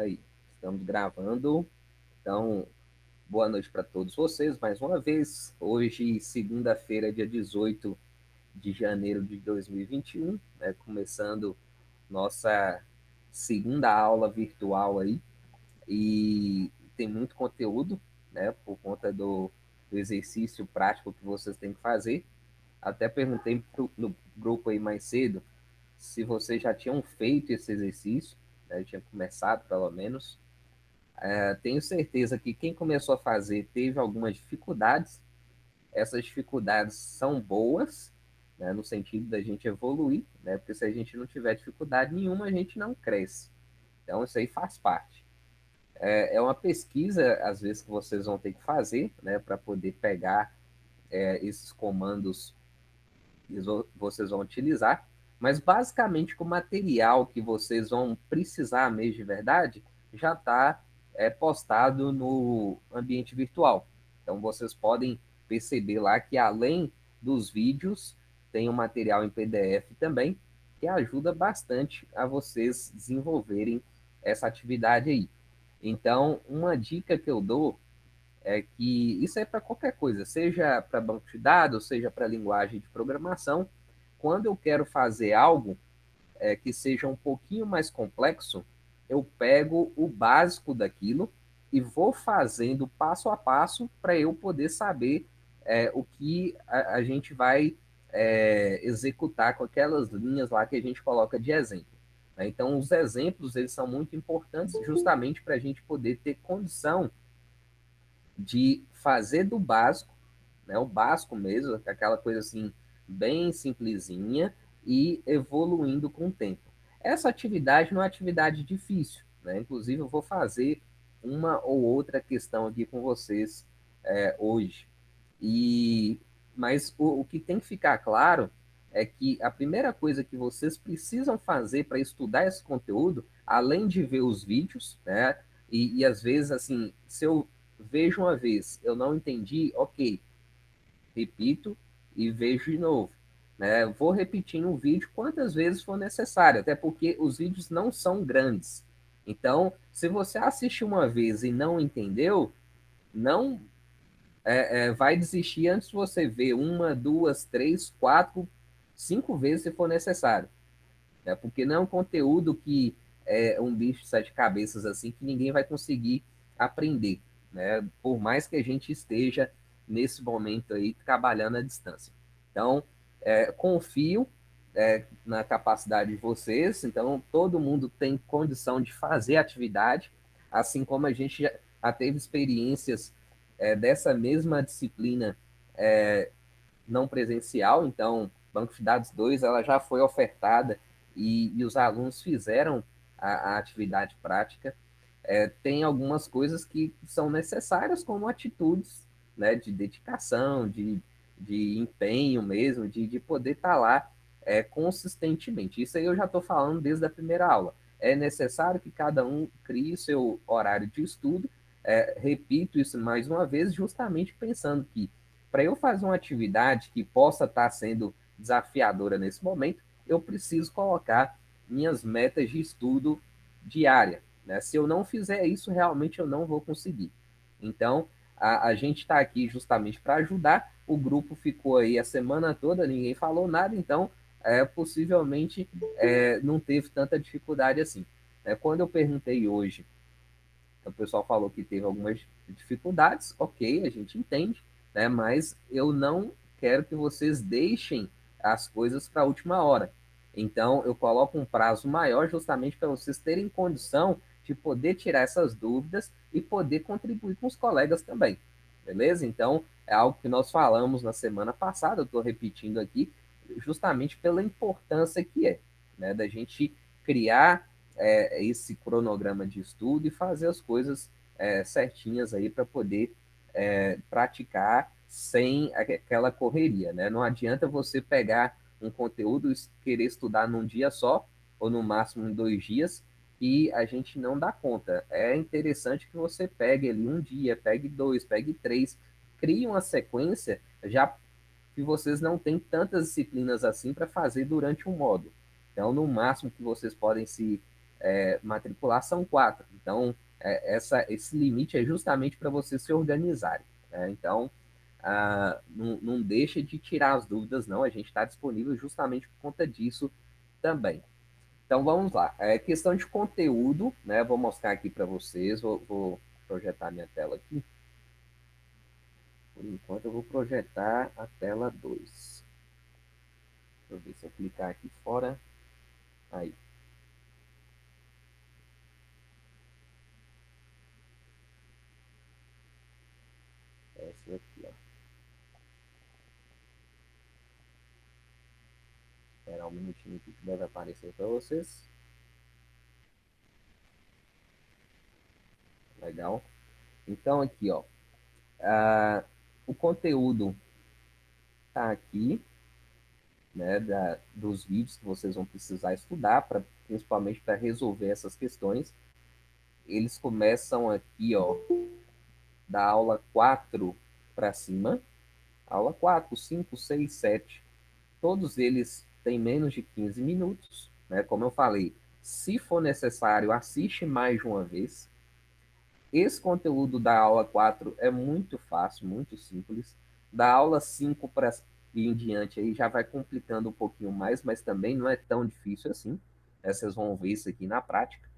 Aí, estamos gravando. Então, boa noite para todos vocês mais uma vez. Hoje, segunda-feira, dia 18 de janeiro de 2021, né, começando nossa segunda aula virtual aí. E tem muito conteúdo, né, por conta do exercício prático que vocês têm que fazer. Até perguntei no grupo aí mais cedo se vocês já tinham feito esse exercício, né, tinha começado pelo menos. Tenho certeza que quem começou a fazer teve algumas dificuldades. Essas dificuldades são boas, né, no sentido da gente evoluir, né, porque se a gente não tiver dificuldade nenhuma, a gente não cresce. Então, isso aí faz parte. É uma pesquisa, às vezes, que vocês vão ter que fazer, né, para poder pegar esses comandos que vocês vão utilizar, mas basicamente o material que vocês vão precisar mesmo de verdade já está postado no ambiente virtual. Então vocês podem perceber lá que além dos vídeos, tem um material em PDF também, que ajuda bastante a vocês desenvolverem essa atividade aí. Então, uma dica que eu dou é que isso é para qualquer coisa, seja para banco de dados, seja para linguagem de programação. Quando eu quero fazer algo que seja um pouquinho mais complexo, eu pego o básico daquilo e vou fazendo passo a passo para eu poder saber o que a gente vai executar com aquelas linhas lá que a gente coloca de exemplo. Né? Então, os exemplos eles são muito importantes justamente para a gente poder ter condição de fazer do básico, né, o básico mesmo, aquela coisa assim, bem simplesinha e evoluindo com o tempo. Essa atividade não é atividade difícil, né? Inclusive, eu vou fazer uma ou outra questão aqui com vocês hoje. E, mas o que tem que ficar claro é que a primeira coisa que vocês precisam fazer para estudar esse conteúdo, além de ver os vídeos, né? E às vezes, assim, se eu vejo uma vez, eu não entendi, ok, repito e vejo de novo. Né? Vou repetindo o vídeo quantas vezes for necessário, até porque os vídeos não são grandes. Então, se você assistiu uma vez e não entendeu, não vai desistir antes de você ver uma, duas, três, quatro, cinco vezes se for necessário. Né? Porque não é um conteúdo que é um bicho de sete cabeças assim que ninguém vai conseguir aprender, né? Por mais que a gente esteja nesse momento aí trabalhando à distância. Então, confio na capacidade de vocês. Então, todo mundo tem condição de fazer atividade, assim como a gente já teve experiências dessa mesma disciplina não presencial. Então, Banco de Dados 2 ela já foi ofertada e os alunos fizeram a atividade prática. Tem algumas coisas que são necessárias, como atitudes, né, de dedicação, de empenho mesmo, de poder estar lá consistentemente. Isso aí eu já estou falando desde a primeira aula. É necessário que cada um crie seu horário de estudo. Repito isso mais uma vez, justamente pensando que para eu fazer uma atividade que possa estar sendo desafiadora nesse momento, eu preciso colocar minhas metas de estudo diária. Né? Se eu não fizer isso, realmente eu não vou conseguir. Então, a gente está aqui justamente para ajudar. O grupo ficou aí a semana toda, ninguém falou nada, então possivelmente não teve tanta dificuldade assim. Quando eu perguntei hoje, o pessoal falou que teve algumas dificuldades, ok, a gente entende, né? Mas eu não quero que vocês deixem as coisas para a última hora. Então, eu coloco um prazo maior justamente para vocês terem condição de poder tirar essas dúvidas e poder contribuir com os colegas também. Beleza? Então, é algo que nós falamos na semana passada, eu estou repetindo aqui, justamente pela importância que é, né, da gente criar esse cronograma de estudo e fazer as coisas certinhas aí para poder praticar sem aquela correria, né? Não adianta você pegar um conteúdo e querer estudar num dia só, ou no máximo em 2 dias, e a gente não dá conta. É interessante que você pegue ali um dia, pegue dois, pegue três, crie uma sequência, já que vocês não têm tantas disciplinas assim para fazer durante um módulo. Então, no máximo que vocês podem se matricular são 4. Então, esse limite é justamente para vocês se organizarem. Né? Então, não deixa de tirar as dúvidas, não. A gente está disponível justamente por conta disso também. Então, vamos lá. Questão de conteúdo, né? Vou mostrar aqui para vocês. Vou projetar minha tela aqui. Por enquanto, eu vou projetar a tela 2. Deixa eu ver se eu clicar aqui fora. Aí. Essa aqui, ó. Esperar um minutinho aqui que deve aparecer para vocês. Legal. Então, aqui, ó. O conteúdo está aqui, né, dos vídeos que vocês vão precisar estudar, principalmente para resolver essas questões. Eles começam aqui, ó, da aula 4 para cima. Aula 4, 5, 6, 7. Todos eles têm menos de 15 minutos. Né? Como eu falei, se for necessário, assiste mais de uma vez. Esse conteúdo da aula 4 é muito fácil, muito simples. Da aula 5 para e em diante aí já vai complicando um pouquinho mais, mas também não é tão difícil assim. Vocês vão ver isso aqui na prática.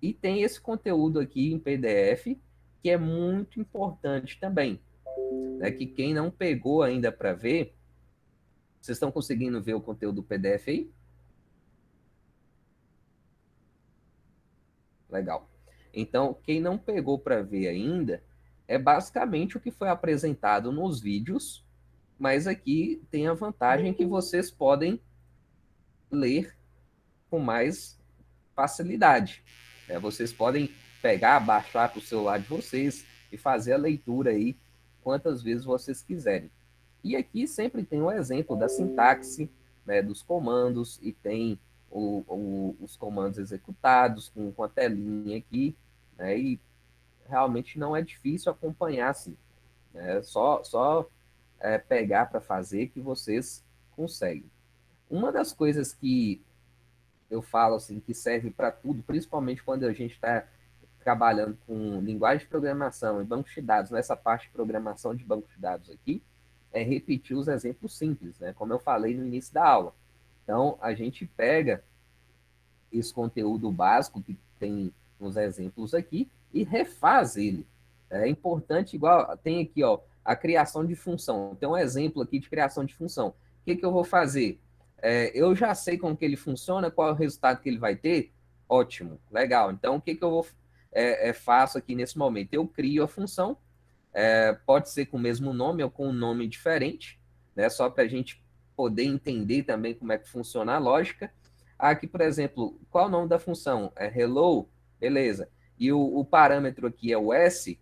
E tem esse conteúdo aqui em PDF, que é muito importante também. Né? Que quem não pegou ainda para ver, vocês estão conseguindo ver o conteúdo do PDF aí? Legal. Então, quem não pegou para ver ainda, é basicamente o que foi apresentado nos vídeos, mas aqui tem a vantagem que vocês podem ler com mais facilidade. Vocês podem pegar, baixar para o celular de vocês e fazer a leitura aí quantas vezes vocês quiserem. E aqui sempre tem um exemplo da sintaxe, né, dos comandos, e tem os comandos executados com a telinha aqui, né, e realmente não é difícil acompanhar assim. Né, só pegar para fazer que vocês conseguem. Uma das coisas que eu falo assim que serve para tudo, principalmente quando a gente está trabalhando com linguagem de programação e bancos de dados, nessa parte de programação de bancos de dados aqui, é repetir os exemplos simples, né? Como eu falei no início da aula. Então, a gente pega esse conteúdo básico que tem nos exemplos aqui e refaz ele. É importante, igual tem aqui, ó, a criação de função. Tem um exemplo aqui de criação de função. O que, que eu vou fazer? Eu já sei como que ele funciona, qual é o resultado que ele vai ter? Ótimo, legal. Então, o que, que eu faço aqui nesse momento? Eu crio a função, pode ser com o mesmo nome ou com um nome diferente, né? Só para a gente poder entender também como é que funciona a lógica. Aqui, por exemplo, qual é o nome da função? É hello? Beleza. E o parâmetro aqui é o S.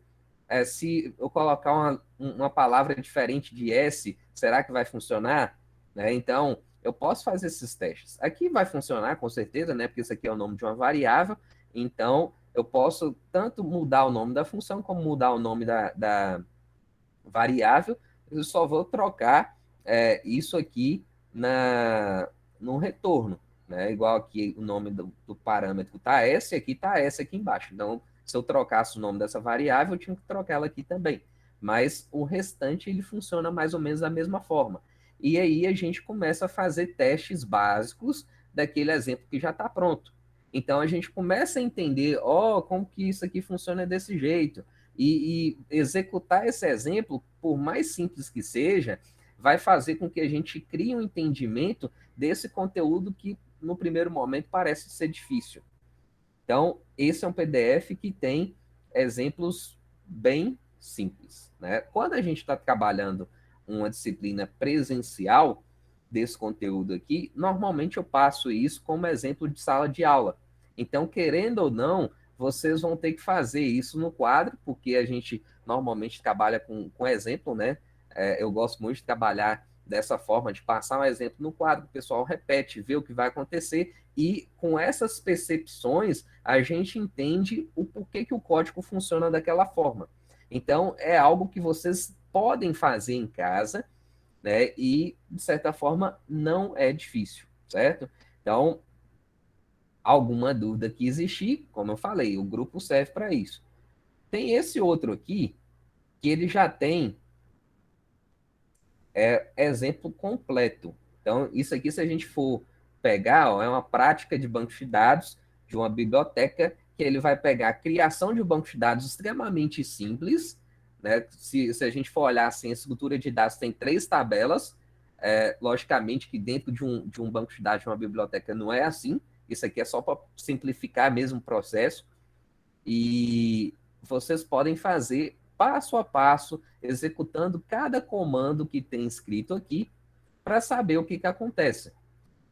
Se eu colocar uma palavra diferente de S, será que vai funcionar? Né? Então, eu posso fazer esses testes. Aqui vai funcionar, com certeza, né? Porque isso aqui é o nome de uma variável. Então, eu posso tanto mudar o nome da função, como mudar o nome da variável. Eu só vou trocar isso aqui no retorno. Né? Igual aqui o nome do parâmetro está S, aqui está S aqui embaixo. Então, se eu trocasse o nome dessa variável, eu tinha que trocar ela aqui também. Mas o restante ele funciona mais ou menos da mesma forma. E aí a gente começa a fazer testes básicos daquele exemplo que já está pronto. Então a gente começa a entender, como que isso aqui funciona desse jeito. E executar esse exemplo, por mais simples que seja, vai fazer com que a gente crie um entendimento desse conteúdo que no primeiro momento parece ser difícil. Então, esse é um PDF que tem exemplos bem simples. Né? Quando a gente está trabalhando uma disciplina presencial desse conteúdo aqui, normalmente eu passo isso como exemplo de sala de aula. Então, querendo ou não, vocês vão ter que fazer isso no quadro, porque a gente normalmente trabalha com exemplo, né? Eu gosto muito de trabalhar dessa forma, de passar um exemplo no quadro, o pessoal repete, vê o que vai acontecer, e com essas percepções, a gente entende o porquê que o código funciona daquela forma. Então, é algo que vocês podem fazer em casa, né? E, de certa forma, não é difícil, certo? Então, Alguma dúvida que existir, como eu falei, o grupo serve para isso. Tem esse outro aqui, que ele já tem exemplo completo. Então, isso aqui, se a gente for pegar, ó, é uma prática de banco de dados de uma biblioteca, que ele vai pegar a criação de um banco de dados extremamente simples, né? Se a gente for olhar assim, a estrutura de dados tem três tabelas, logicamente que dentro de um banco de dados de uma biblioteca não é assim, isso aqui é só para simplificar mesmo o processo, e vocês podem fazer passo a passo, executando cada comando que tem escrito aqui, para saber o que, que acontece.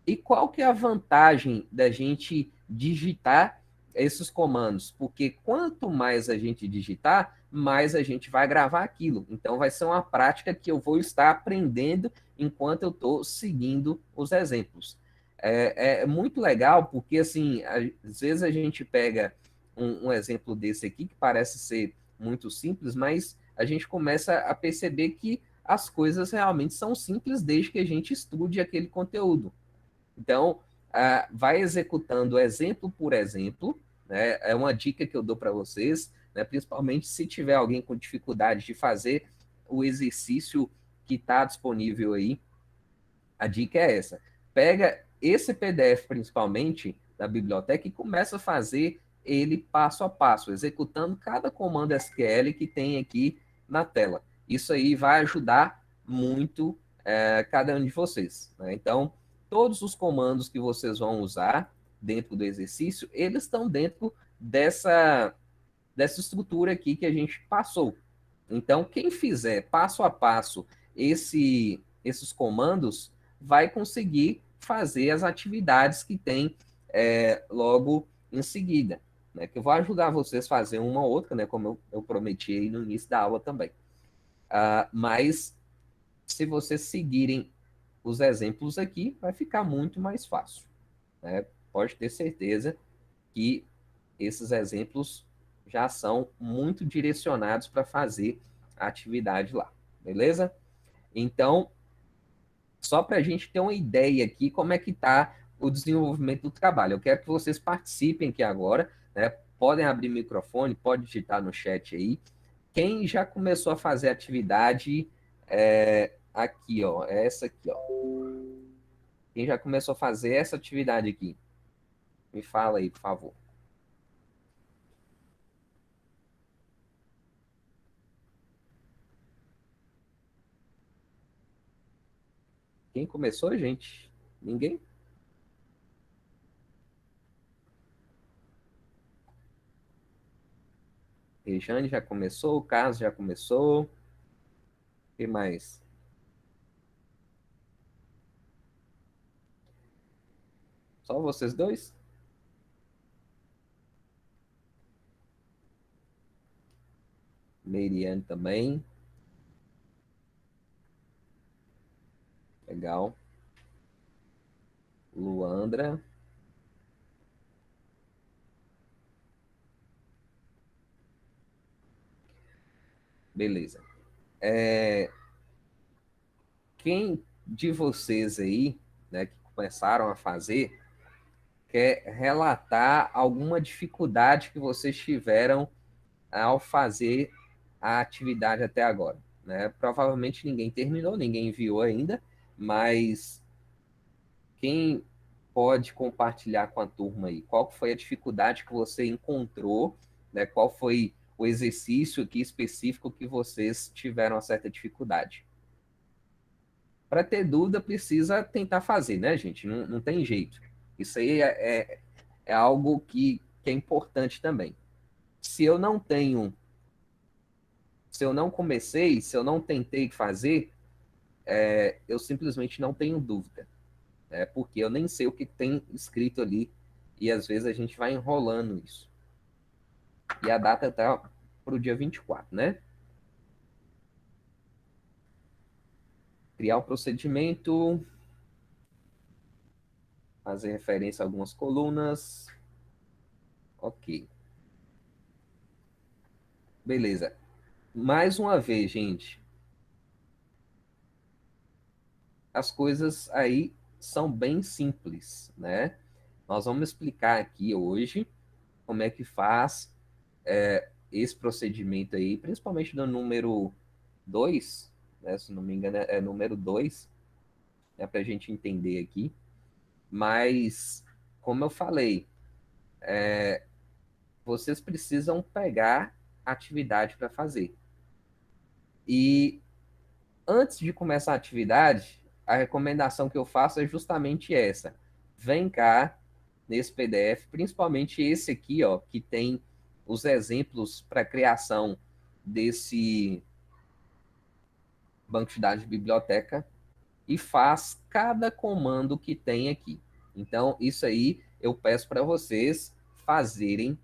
E qual que é a vantagem da gente digitar esses comandos? Porque quanto mais a gente digitar, mais a gente vai gravar aquilo. Então vai ser uma prática que eu vou estar aprendendo enquanto eu estou seguindo os exemplos. É muito legal porque, assim, às vezes a gente pega um exemplo desse aqui, que parece ser muito simples, mas a gente começa a perceber que as coisas realmente são simples desde que a gente estude aquele conteúdo. Então, vai executando exemplo por exemplo, né? É uma dica que eu dou para vocês, né? Principalmente se tiver alguém com dificuldade de fazer o exercício que está disponível aí, a dica é essa. Pega esse PDF, principalmente, da biblioteca e começa a fazer ele passo a passo, executando cada comando SQL que tem aqui na tela. Isso aí vai ajudar muito cada um de vocês, né? Então, todos os comandos que vocês vão usar dentro do exercício, eles estão dentro dessa estrutura aqui que a gente passou. Então, quem fizer passo a passo esses comandos vai conseguir fazer as atividades que tem logo em seguida. Né? Que eu vou ajudar vocês a fazer uma ou outra, né? Como eu prometi aí no início da aula também. Mas se vocês seguirem os exemplos aqui, vai ficar muito mais fácil. Né? Pode ter certeza que esses exemplos já são muito direcionados para fazer a atividade lá, beleza? Então, só para a gente ter uma ideia aqui como é que está o desenvolvimento do trabalho. Eu quero que vocês participem aqui agora, né? Podem abrir o microfone, pode digitar no chat aí. Quem já começou a fazer a atividade aqui, ó, essa aqui, ó. Quem já começou a fazer essa atividade aqui? Me fala aí, por favor. Quem começou, gente? Ninguém? Rejane já começou, o Carlos já começou. O que mais? Só vocês dois? Meiriane também. Legal. Luandra. Beleza. Quem de vocês aí, né, que começaram a fazer, quer relatar alguma dificuldade que vocês tiveram ao fazer a atividade até agora? Né? Provavelmente ninguém terminou, ninguém enviou ainda, mas quem pode compartilhar com a turma aí? Qual foi a dificuldade que você encontrou? Né? Qual foi o exercício aqui específico que vocês tiveram uma certa dificuldade? Para ter dúvida, precisa tentar fazer, né, gente? Não, não tem jeito. Isso aí é algo que é importante também. Se eu não tenho, se eu não comecei, se eu não tentei fazer, eu simplesmente não tenho dúvida. Porque eu nem sei o que tem escrito ali e às vezes a gente vai enrolando isso. E a data está para o dia 24, né? Criar o procedimento, fazer referência a algumas colunas. Ok. Beleza. Mais uma vez, gente, as coisas aí são bem simples, né? Nós vamos explicar aqui hoje como é que faz esse procedimento aí, principalmente no número 2, né, se não me engano é número 2, para a gente entender aqui. Mas, como eu falei, vocês precisam pegar atividade para fazer. E antes de começar a atividade, a recomendação que eu faço é justamente essa. Vem cá nesse PDF, principalmente esse aqui, ó, que tem os exemplos para criação desse banco de dados de biblioteca e faz cada comando que tem aqui. Então, isso aí eu peço para vocês fazerem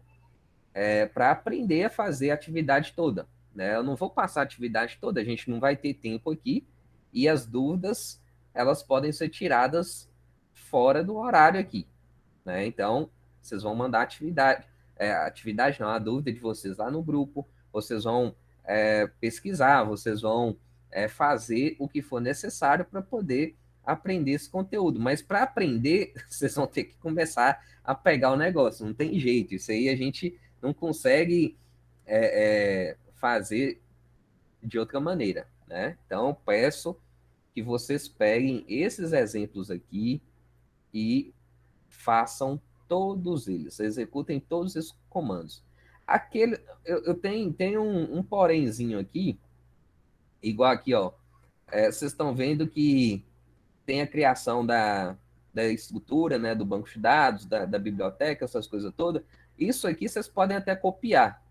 para aprender a fazer a atividade toda. Né? Eu não vou passar a atividade toda, a gente não vai ter tempo aqui, e as dúvidas elas podem ser tiradas fora do horário aqui. Né? Então, vocês vão mandar atividade não, a dúvida de vocês lá no grupo, vocês vão pesquisar, vocês vão fazer o que for necessário para poder aprender esse conteúdo. Mas para aprender, vocês vão ter que começar a pegar o negócio, não tem jeito. Isso aí a gente não consegue fazer de outra maneira. Né? Então, peço que vocês peguem esses exemplos aqui e façam todos eles, executem todos esses comandos. Eu tenho um porémzinho aqui, igual aqui, ó. Vocês estão vendo que tem a criação da estrutura, né, do banco de dados, da biblioteca, essas coisas todas. Isso aqui vocês podem até copiar.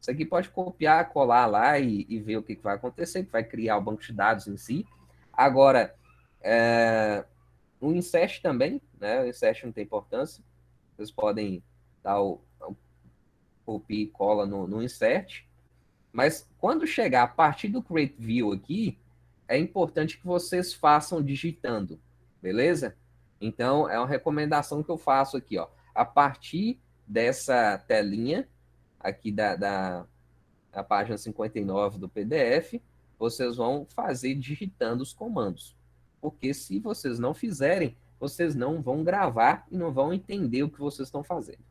Isso aqui pode copiar, colar lá e ver o que vai acontecer, que vai criar o banco de dados em si. Agora, o insert também, né? O insert não tem importância. Vocês podem dar o copia e cola no insert. Mas quando chegar a partir do Create View aqui, é importante que vocês façam digitando, beleza? Então, é uma recomendação que eu faço aqui, ó. A partir dessa telinha aqui da página 59 do PDF, vocês vão fazer digitando os comandos. Porque se vocês não fizerem, vocês não vão gravar e não vão entender o que vocês estão fazendo,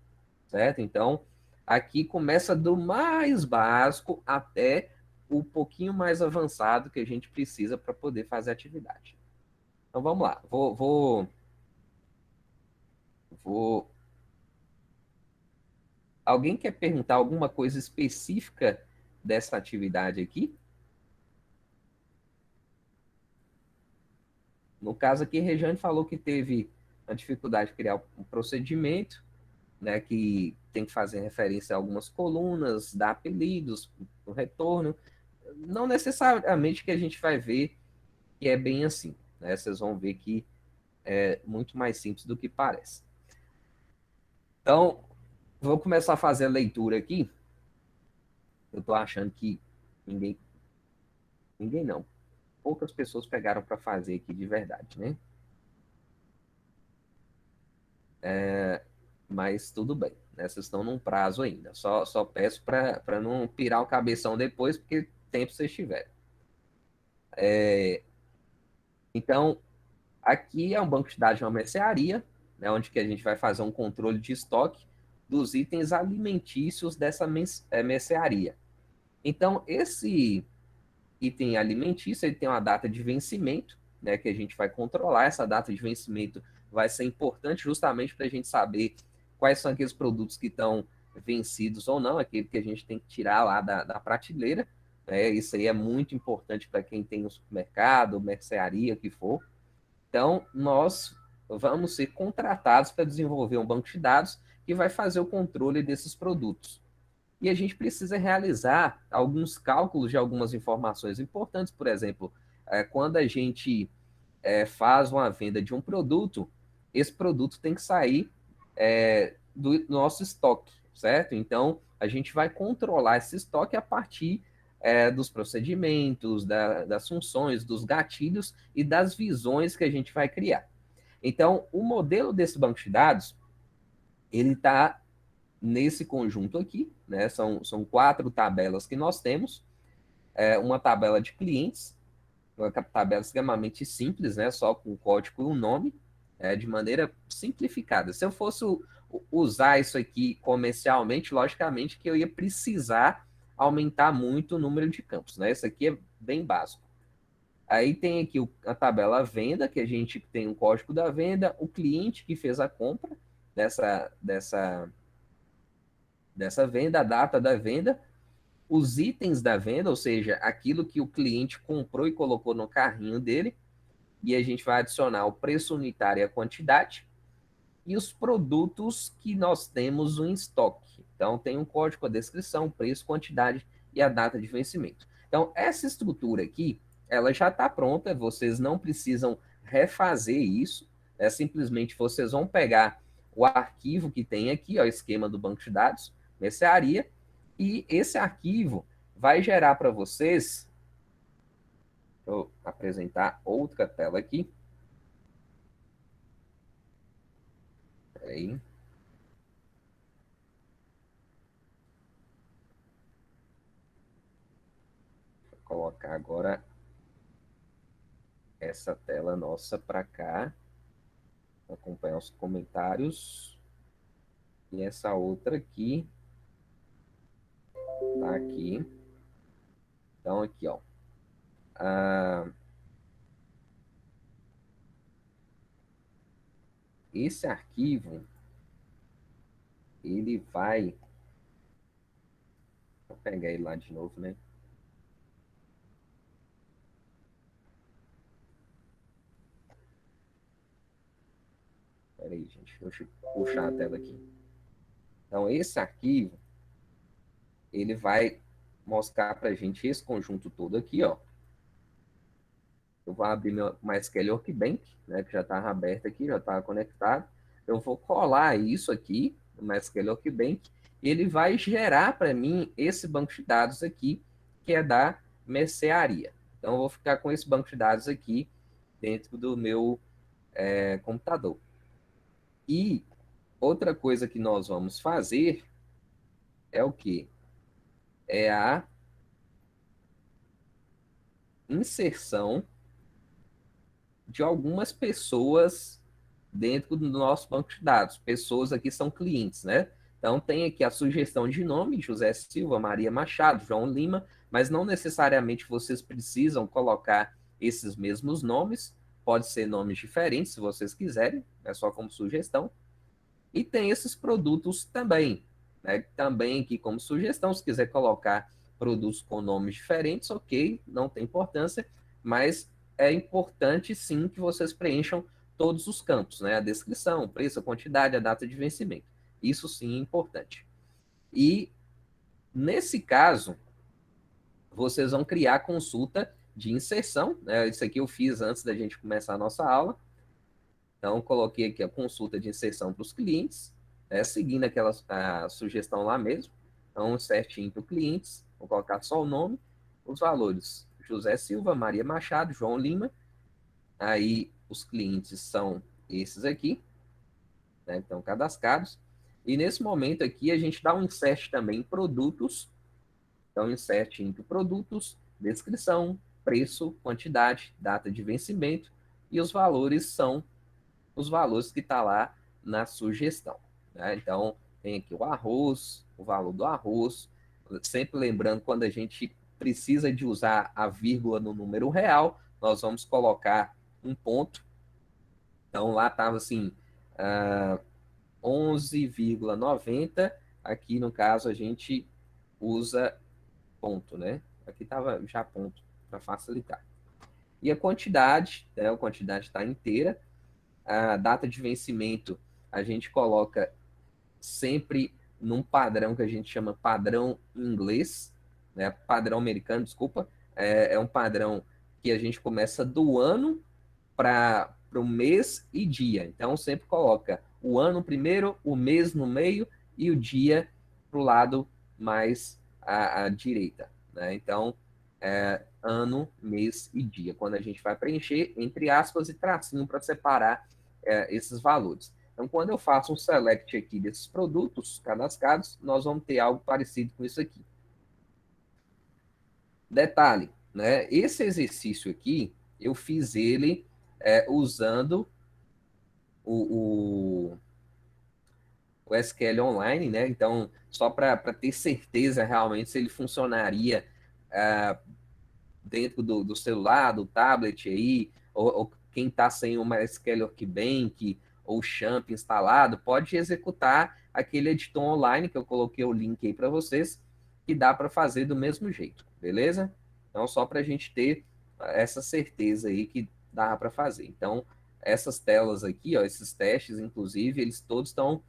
certo? Então, aqui começa do mais básico até o pouquinho mais avançado que a gente precisa para poder fazer a atividade. Então, vamos lá. Vou... Alguém quer perguntar alguma coisa específica dessa atividade aqui? No caso aqui, Rejane falou que teve a dificuldade de criar um procedimento, né, que tem que fazer referência a algumas colunas, dar apelidos, o retorno. Não necessariamente que a gente vai ver que é bem assim. Né? Vocês vão ver que é muito mais simples do que parece. Então, vou começar a fazer a leitura aqui. Eu estou achando que ninguém não. Poucas pessoas pegaram para fazer aqui de verdade, né? Mas tudo bem, né? Vocês estão num prazo ainda. Só peço para não pirar o cabeção depois, porque tempo vocês tiverem. Então, aqui é um banco de dados de uma mercearia, né, onde que a gente vai fazer um controle de estoque dos itens alimentícios dessa mercearia. Então, esse item alimentício ele tem uma data de vencimento, né, que a gente vai controlar. Essa data de vencimento vai ser importante justamente para a gente saber quais são aqueles produtos que estão vencidos ou não, aquele que a gente tem que tirar lá da prateleira. Né? Isso aí é muito importante para quem tem um supermercado, mercearia, o que for. Então, nós vamos ser contratados para desenvolver um banco de dados que vai fazer o controle desses produtos. E a gente precisa realizar alguns cálculos de algumas informações importantes. Por exemplo, quando a gente faz uma venda de um produto, esse produto tem que sair do nosso estoque, certo? Então, a gente vai controlar esse estoque a partir dos procedimentos, das funções, dos gatilhos e das visões que a gente vai criar. Então, o modelo desse banco de dados, ele está nesse conjunto aqui, né? São 4 tabelas que nós temos. Uma tabela de clientes, uma tabela extremamente simples, né? Só com código e um nome. de maneira simplificada. Se eu fosse usar isso aqui comercialmente, logicamente que eu ia precisar aumentar muito o número de campos, né? Isso aqui é bem básico. Aí tem aqui a tabela venda, que a gente tem um código da venda, o cliente que fez a compra dessa venda, a data da venda, os itens da venda, ou seja, aquilo que o cliente comprou e colocou no carrinho dele, e a gente vai adicionar o preço unitário e a quantidade, e os produtos que nós temos em estoque. Então, tem um código, a descrição, preço, quantidade e a data de vencimento. Então, essa estrutura aqui, ela já está pronta, vocês não precisam refazer isso, simplesmente vocês vão pegar o arquivo que tem aqui, ó, o esquema do banco de dados, mercearia, e esse arquivo vai gerar para vocês, vou apresentar outra tela aqui, peraí, vou colocar agora essa tela nossa para cá, acompanhar os comentários. E essa outra aqui tá aqui. Então, aqui, ó. Ah, esse arquivo, ele vai. Vou pegar ele lá de novo, né? Pera aí, gente. Deixa eu puxar a tela aqui. Então, esse arquivo, ele vai mostrar para a gente esse conjunto todo aqui, ó. Eu vou abrir meu MySQL Workbench, né, que já estava aberto aqui, já estava conectado. Eu vou colar isso aqui no MySQL Workbench e ele vai gerar para mim esse banco de dados aqui, que é da mercearia. Então, eu vou ficar com esse banco de dados aqui dentro do meu computador. E outra coisa que nós vamos fazer é o quê? É a inserção de algumas pessoas dentro do nosso banco de dados. Pessoas aqui são clientes, né? Então tem aqui a sugestão de nome, José Silva, Maria Machado, João Lima, mas não necessariamente vocês precisam colocar esses mesmos nomes, pode ser nomes diferentes se vocês quiserem, é só como sugestão. E tem esses produtos também, né? Também aqui como sugestão, se quiser colocar produtos com nomes diferentes, ok, não tem importância, mas é importante sim que vocês preencham todos os campos, né? A descrição, o preço, a quantidade, a data de vencimento. Isso sim é importante. E nesse caso, vocês vão criar a consulta de inserção, né? Isso aqui eu fiz antes da gente começar a nossa aula. Então, coloquei aqui a consulta de inserção para os clientes, seguindo aquela a sugestão lá mesmo. Então, certinho para os clientes, vou colocar só o nome, os valores. José Silva, Maria Machado, João Lima. Aí, os clientes são esses aqui, né, estão cadastrados. E nesse momento aqui, a gente dá um insert também em produtos. Então, insert em produtos, descrição, preço, quantidade, data de vencimento. E os valores são os valores que está lá na sugestão. Né? Então, tem aqui o arroz, o valor do arroz, sempre lembrando, quando a gente precisa de usar a vírgula no número real, nós vamos colocar um ponto. Então, lá estava assim, 11,90. Aqui, no caso, a gente usa ponto, né? Aqui estava já ponto, para facilitar. E a quantidade, né? A quantidade está inteira. A data de vencimento a gente coloca sempre num padrão que a gente chama padrão inglês, né? Padrão americano, desculpa. É um padrão que a gente começa do ano para o mês e dia. Então, sempre coloca o ano primeiro, o mês no meio e o dia para o lado mais à direita. Né? Então, ano, mês e dia. Quando a gente vai preencher, entre aspas, e tracinho para separar esses valores. Então, quando eu faço um select aqui desses produtos cadastrados, nós vamos ter algo parecido com isso aqui. Detalhe, né? Esse exercício aqui, eu fiz ele usando o SQL Online, né? Então, só para ter certeza realmente se ele funcionaria dentro do celular, do tablet aí, ou quem está sem o MySQL Workbench ou o Champ instalado, pode executar aquele editor online que eu coloquei o link aí para vocês, que dá para fazer do mesmo jeito, beleza? Então, só para a gente ter essa certeza aí que dá para fazer. Então, essas telas aqui, ó, esses testes, inclusive, eles todos estão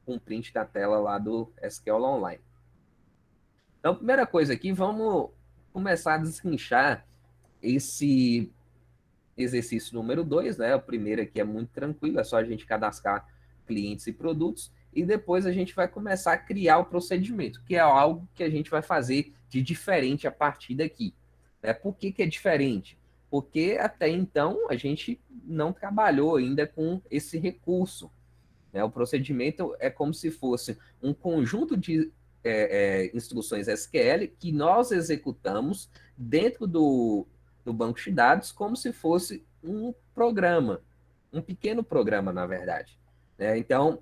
com print da tela lá do SQL Online. Então, primeira coisa aqui, vamos começar a destrinchar esse exercício número 2, né? O primeiro aqui é muito tranquilo, é só a gente cadastrar clientes e produtos, e depois a gente vai começar a criar o procedimento, que é algo que a gente vai fazer de diferente a partir daqui. Né? Por que é diferente? Porque até então a gente não trabalhou ainda com esse recurso. Né? O procedimento é como se fosse um conjunto de instruções SQL que nós executamos dentro do banco de dados como se fosse um programa, um pequeno programa, na verdade. Né? Então,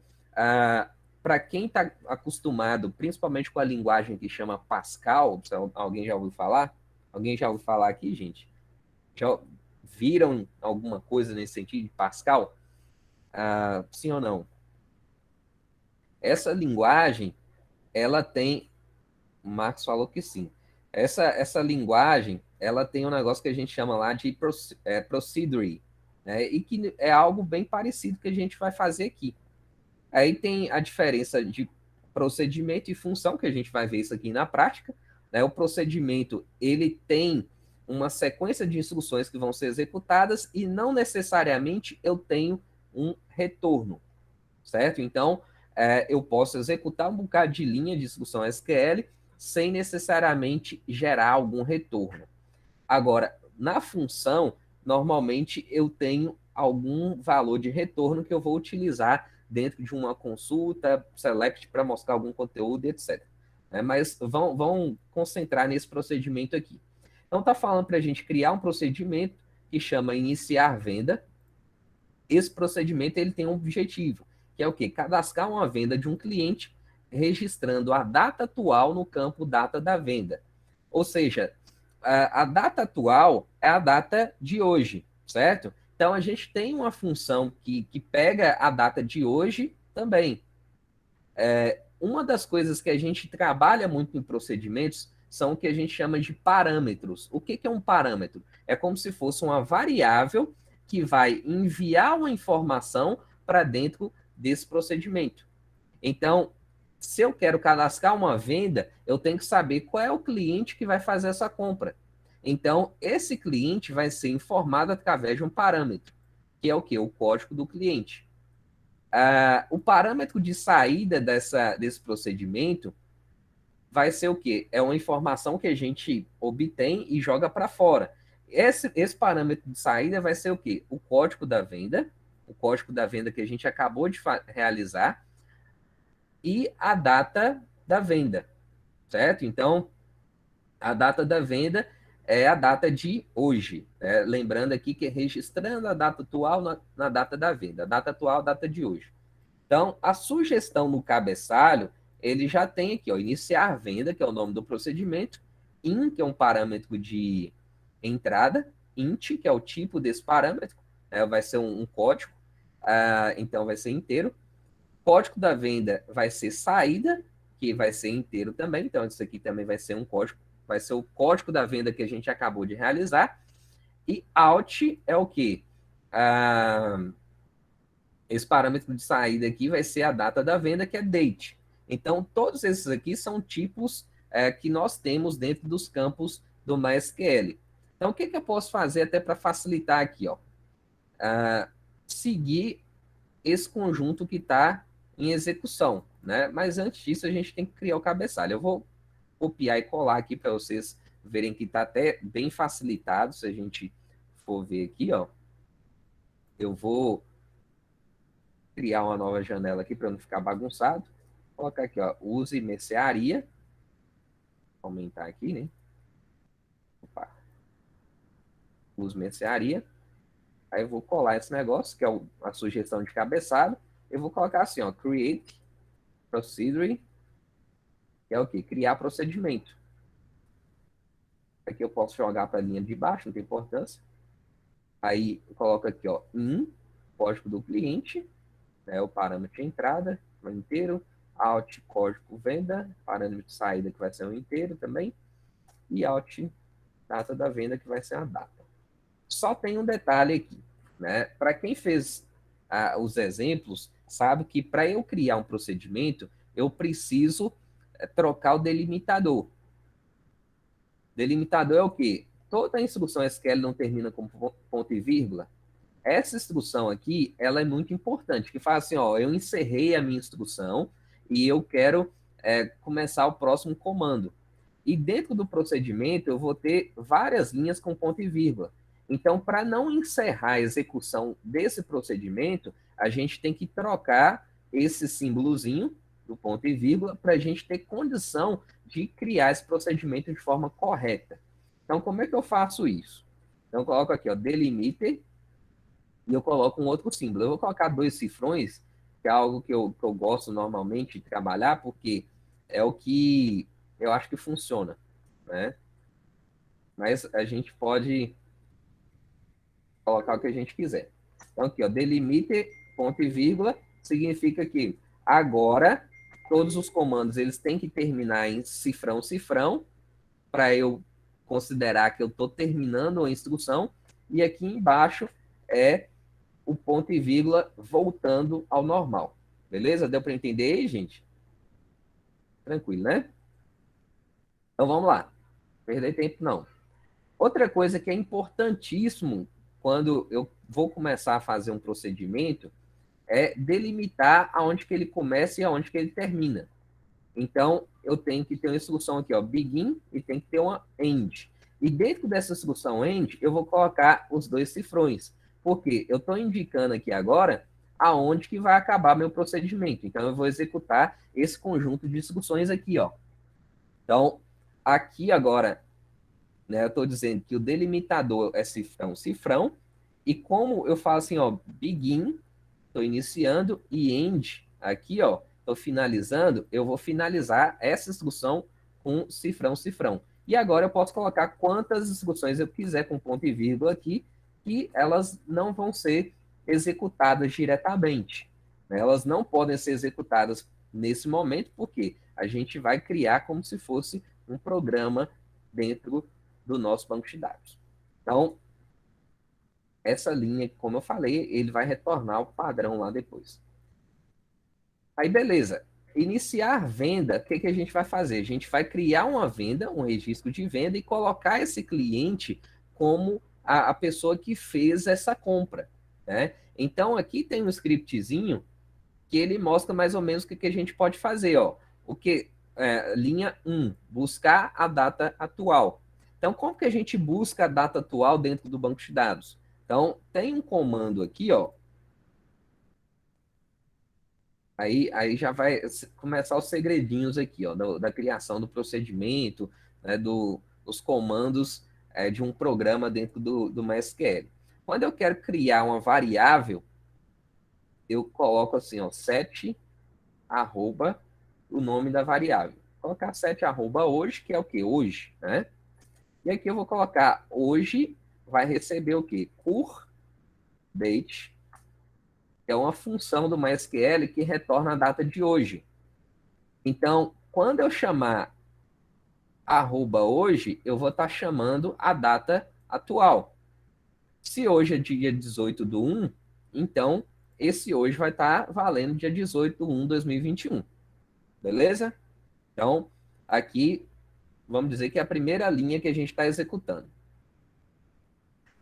para quem está acostumado, principalmente com a linguagem que chama Pascal, alguém já ouviu falar? Alguém já ouviu falar aqui, gente? Já viram alguma coisa nesse sentido de Pascal? Sim ou não? Essa linguagem, ela tem, o Marx falou que sim. Essa linguagem, ela tem um negócio que a gente chama lá de procedure, né? E que é algo bem parecido que a gente vai fazer aqui. Aí tem a diferença de procedimento e função, que a gente vai ver isso aqui na prática. Né? O procedimento, ele tem uma sequência de instruções que vão ser executadas e não necessariamente eu tenho um retorno, certo? Então, eu posso executar um bocado de linha de instrução SQL sem necessariamente gerar algum retorno. Agora, na função, normalmente eu tenho algum valor de retorno que eu vou utilizar dentro de uma consulta, select para mostrar algum conteúdo, etc. Mas vão concentrar nesse procedimento aqui. Então, está falando para a gente criar um procedimento que chama iniciar venda. Esse procedimento ele tem um objetivo, que é o quê? Cadastrar uma venda de um cliente registrando a data atual no campo data da venda. Ou seja, a data atual é a data de hoje, certo? Então a gente tem uma função que pega a data de hoje também. Uma das coisas que a gente trabalha muito em procedimentos são o que a gente chama de parâmetros. O que é um parâmetro? É como se fosse uma variável que vai enviar uma informação para dentro desse procedimento. Então, se eu quero cadastrar uma venda, eu tenho que saber qual é o cliente que vai fazer essa compra. Então, esse cliente vai ser informado através de um parâmetro, que é o quê? O código do cliente. O parâmetro de saída desse procedimento vai ser o quê? É uma informação que a gente obtém e joga para fora. Esse parâmetro de saída vai ser o quê? O código da venda que a gente acabou de realizar e a data da venda, certo? Então, a data da venda é a data de hoje. Lembrando aqui que é registrando a data atual na data da venda. A data atual, a data de hoje. Então, a sugestão no cabeçalho, ele já tem aqui, ó, iniciar venda, que é o nome do procedimento, in, que é um parâmetro de entrada, int, que é o tipo desse parâmetro, vai ser um código, então vai ser inteiro. Código da venda vai ser saída, que vai ser inteiro também, então isso aqui também vai ser um código, vai ser o código da venda que a gente acabou de realizar. E out é o quê? Esse parâmetro de saída aqui vai ser a data da venda, que é date. Então, todos esses aqui são tipos que nós temos dentro dos campos do MySQL. Então, o que eu posso fazer até para facilitar aqui? Ó? Seguir esse conjunto que está em execução. Né? Mas antes disso, a gente tem que criar o cabeçalho. Eu vou copiar e colar aqui para vocês verem que está até bem facilitado. Se a gente for ver aqui, ó, eu vou criar uma nova janela aqui para não ficar bagunçado. Vou colocar aqui, ó, use mercearia. Vou aumentar aqui, né? Opa. Use mercearia. Aí eu vou colar esse negócio, que é a sugestão de cabeçalho. Eu vou colocar assim, ó, create procedure, que é o quê? Criar procedimento. Aqui eu posso jogar para a linha de baixo, não tem importância. Aí eu coloco aqui, ó, código do cliente, né, o parâmetro de entrada, o inteiro, out, código venda, parâmetro de saída, que vai ser um inteiro também, e out, data da venda, que vai ser a data. Só tem um detalhe aqui, né? Para quem fez os exemplos, sabe que para eu criar um procedimento, eu preciso trocar o delimitador. Delimitador é o quê? Toda instrução SQL não termina com ponto e vírgula. Essa instrução aqui, ela é muito importante, que fala assim, ó, eu encerrei a minha instrução e eu quero começar o próximo comando. E dentro do procedimento, eu vou ter várias linhas com ponto e vírgula. Então, para não encerrar a execução desse procedimento, a gente tem que trocar esse símbolozinho do ponto e vírgula para a gente ter condição de criar esse procedimento de forma correta. Então, como é que eu faço isso? Então, eu coloco aqui, ó, delimiter, e eu coloco um outro símbolo. Eu vou colocar 2 cifrões, que é algo que eu gosto normalmente de trabalhar, porque é o que eu acho que funciona, né? Mas a gente pode colocar o que a gente quiser. Então, aqui, ó, delimiter, ponto e vírgula, significa que agora todos os comandos eles têm que terminar em cifrão, cifrão, para eu considerar que eu estou terminando a instrução, e aqui embaixo é o ponto e vírgula voltando ao normal. Beleza? Deu para entender aí, gente? Tranquilo, né? Então vamos lá. Perder tempo não. Outra coisa que é importantíssimo quando eu vou começar a fazer um procedimento é delimitar aonde que ele começa e aonde que ele termina. Então, eu tenho que ter uma instrução aqui, ó, begin, e tem que ter uma end. E dentro dessa instrução end, eu vou colocar os 2 cifrões. Porque eu estou indicando aqui agora aonde que vai acabar meu procedimento. Então, eu vou executar esse conjunto de instruções aqui, ó. Então, aqui agora, né, eu estou dizendo que o delimitador é cifrão, cifrão. E como eu falo assim, ó, begin, estou iniciando, e end, aqui, ó, estou finalizando, eu vou finalizar essa instrução com cifrão, cifrão. E agora eu posso colocar quantas instruções eu quiser com ponto e vírgula aqui, que elas não vão ser executadas diretamente, né? Elas não podem ser executadas nesse momento, porque a gente vai criar como se fosse um programa dentro do nosso banco de dados. Então, essa linha, como eu falei, ele vai retornar o padrão lá depois. Aí, beleza. Iniciar venda, o que, que a gente vai fazer? A gente vai criar uma venda, um registro de venda e colocar esse cliente como a pessoa que fez essa compra, né? Então, aqui tem um scriptzinho que ele mostra mais ou menos o que, que a gente pode fazer, ó. O que, linha 1, buscar a data atual. Então, como que a gente busca a data atual dentro do banco de dados? Então, tem um comando aqui, ó. Aí já vai começar os segredinhos aqui, ó, da criação do procedimento, né, dos comandos de um programa dentro do MySQL. Quando eu quero criar uma variável, eu coloco assim, ó, set arroba o nome da variável. Vou colocar set arroba hoje, que é o que? Hoje, né? E aqui eu vou colocar hoje, vai receber o que? Cur date, que é uma função do MySQL que retorna a data de hoje. Então, quando eu chamar arroba hoje, eu vou estar chamando a data atual. Se hoje é dia 18 do 1, então esse hoje vai estar valendo dia 18 de 1 de 2021. Beleza? Então, aqui, vamos dizer que é a primeira linha que a gente está executando.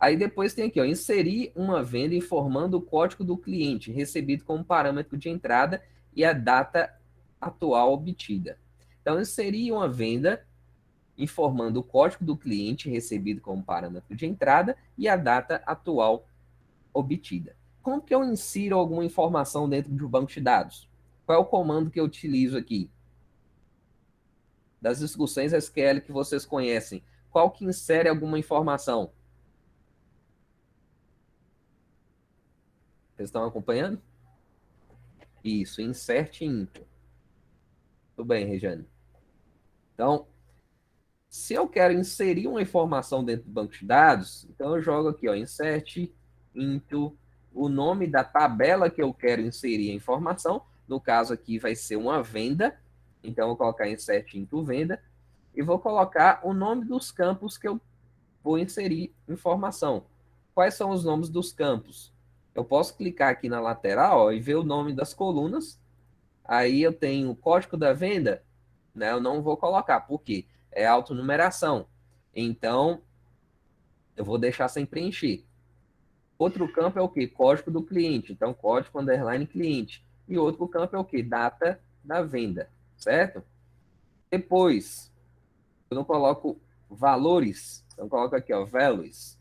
Aí depois tem aqui, ó, inserir uma venda informando o código do cliente recebido como parâmetro de entrada e a data atual obtida. Então, inserir uma venda informando o código do cliente recebido como parâmetro de entrada e a data atual obtida. Como que eu insiro alguma informação dentro de um banco de dados? Qual é o comando que eu utilizo aqui? Das instruções SQL que vocês conhecem, qual que insere alguma informação? Vocês estão acompanhando? Isso, insert into. Tudo bem, Regiane. Então, se eu quero inserir uma informação dentro do banco de dados, então eu jogo aqui, ó, insert into o nome da tabela que eu quero inserir a informação. No caso aqui vai ser uma venda. Então, eu vou colocar insert into venda e vou colocar o nome dos campos que eu vou inserir informação. Quais são os nomes dos campos? Eu posso clicar aqui na lateral, ó, e ver o nome das colunas. Aí eu tenho o código da venda, né? Eu não vou colocar, porque é autonumeração. Então, eu vou deixar sem preencher. Outro campo é o quê? Código do cliente. Então, código underline cliente. E outro campo é o quê? Data da venda, certo? Depois, eu não coloco valores. Então, eu coloco aqui, ó, values.